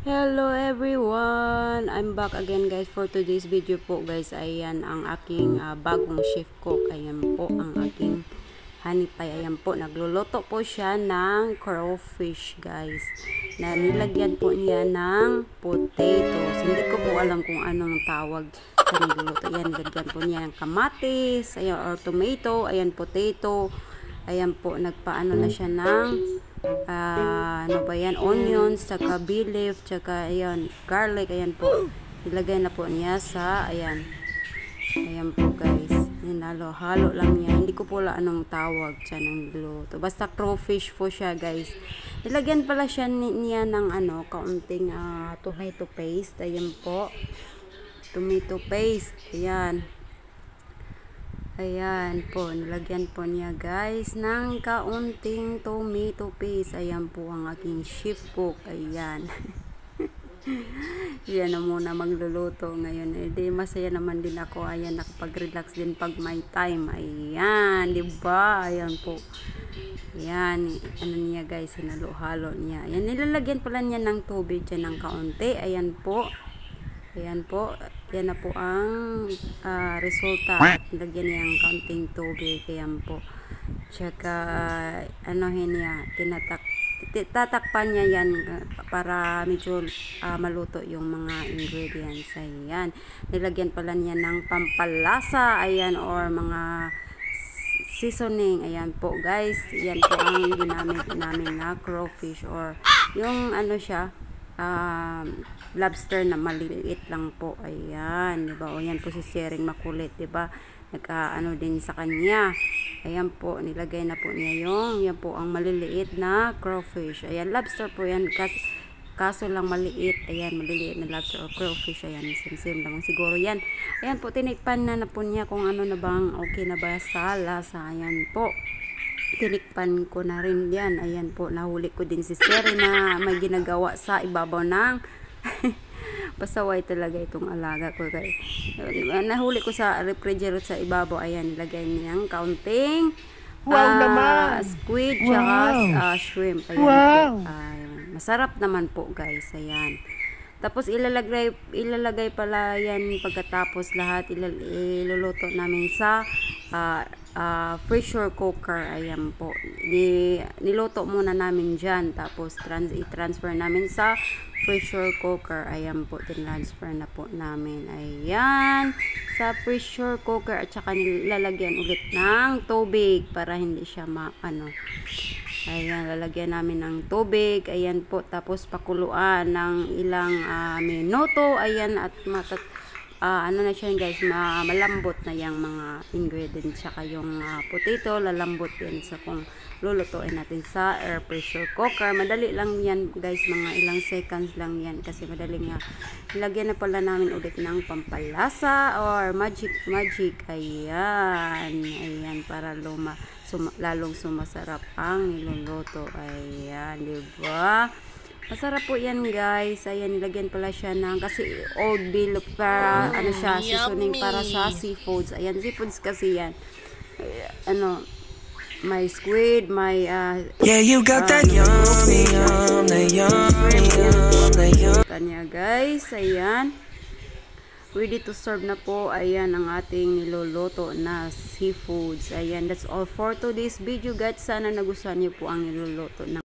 Hello everyone! I'm back again guys for today's video po guys. Ayan ang aking bagong chef cook. Ayan po ang aking hanipay. Ayan po, nagluluto po siya ng crawfish guys. Na nilagyan po niya ng potatoes. Hindi ko po alam kung anong tawag sa nagluluto. Ayan, nilagyan po niya ng kamatis, ayan, or tomato, ayan potato. Ayan po, nagpaano na siya ng ano ba yan, onions, tsaka bay leaf, tsaka ayan, garlic, ayan po. Ilagay na po niya sa, ayan po guys. Halo lang niya. Hindi ko po alam anong tawag siya ng luto. Basta crawfish po siya guys. Nilagyan pala siya niya ng ano, kaunting tomato paste. Ayan po. Tomato paste. Ayan. Ayan po, nilagyan po niya guys ng kaunting tomato paste. Ayan po ang aking chef cook. Ayan. Yan na muna magluluto ngayon. Di masaya naman din ako. Ayan, nakapag-relax din pag may time. Ayan, di ba? Ayan po. Ayan, ano niya guys, hinalo-halo niya. Ayan, nilalagyan pala niya ng tubig dyan ng kaunti. Ayan po. Ayan po, yan na po ang resulta. Lagyan niya ng kaunting tubig. Ayan po. Tsaka, anohin niya, tatakpan niya yan para medyo maluto yung mga ingredients. Ayan. Nilagyan pala niya ng pampalasa. Ayan, or mga seasoning. Ayan po guys. Yan po ang ginamit namin na crawfish, or yung ano siya, lobster na maliliit lang po. Ayan, diba? O yan po si Sering makulit, diba? Nagkaano din sa kanya. Ayan po, nilagay na po niya yung, yan po ang maliliit na crawfish. Ayan, lobster po yan. Kaso lang maliit. Ayan, maliliit na lobster or crawfish. Ayan, same lang siguro yan. Ayan po, tinikpan na po niya kung ano na bang okay na ba sa lasa. Ayan po. Tinikpan ko na rin yan. Ayan po, nahuli ko din si Siri na may ginagawa sa ibabaw ng pasaway talaga itong alaga ko. Nahuli ko sa refrigerator sa ibabaw. Ayan, nilagay niyang kaunting squid tsaka shrimp. Ayan po. Ayan. Masarap naman po guys. Ayan. Tapos ilalagay pala yan pagkatapos lahat iluluto namin sa pressure cooker. Ayan po. Niluto muna namin dyan. Tapos i-transfer namin sa pressure cooker. Ayan po. Tinransfer na po namin. Ayan. Sa pressure cooker. At saka nilalagyan ulit ng tubig para hindi siya ayan, lalagyan namin ng tubig. Ayan po, tapos pakuluan ng ilang minuto. Ayan, at ano na siya guys, malambot na yung mga ingredients. Saka yung potato, lalambot yan sa kung lulutuin natin sa air pressure cooker. Madali lang yan guys, mga ilang seconds lang yan. Kasi madali nga. Ilagyan na pala namin ulit ng pampalasa or magic. Ayan. Ayan, para lalong sumasarap ang niluluto. Ayan, diba? Masarap po yan guys. Ayan, nilagyan pala siya ng, kasi old bill para ano siya, seasoning para sa seafoods. Ayan, seafoods kasi yan. Ano, may squid, may yeah, you got that yummy, kanya guys. Ayan, ready to serve na po. Ayan ang ating niluluto na seafoods. Ayan, that's all for today's video guys. Sana nagustuhan niyo po ang niluluto ng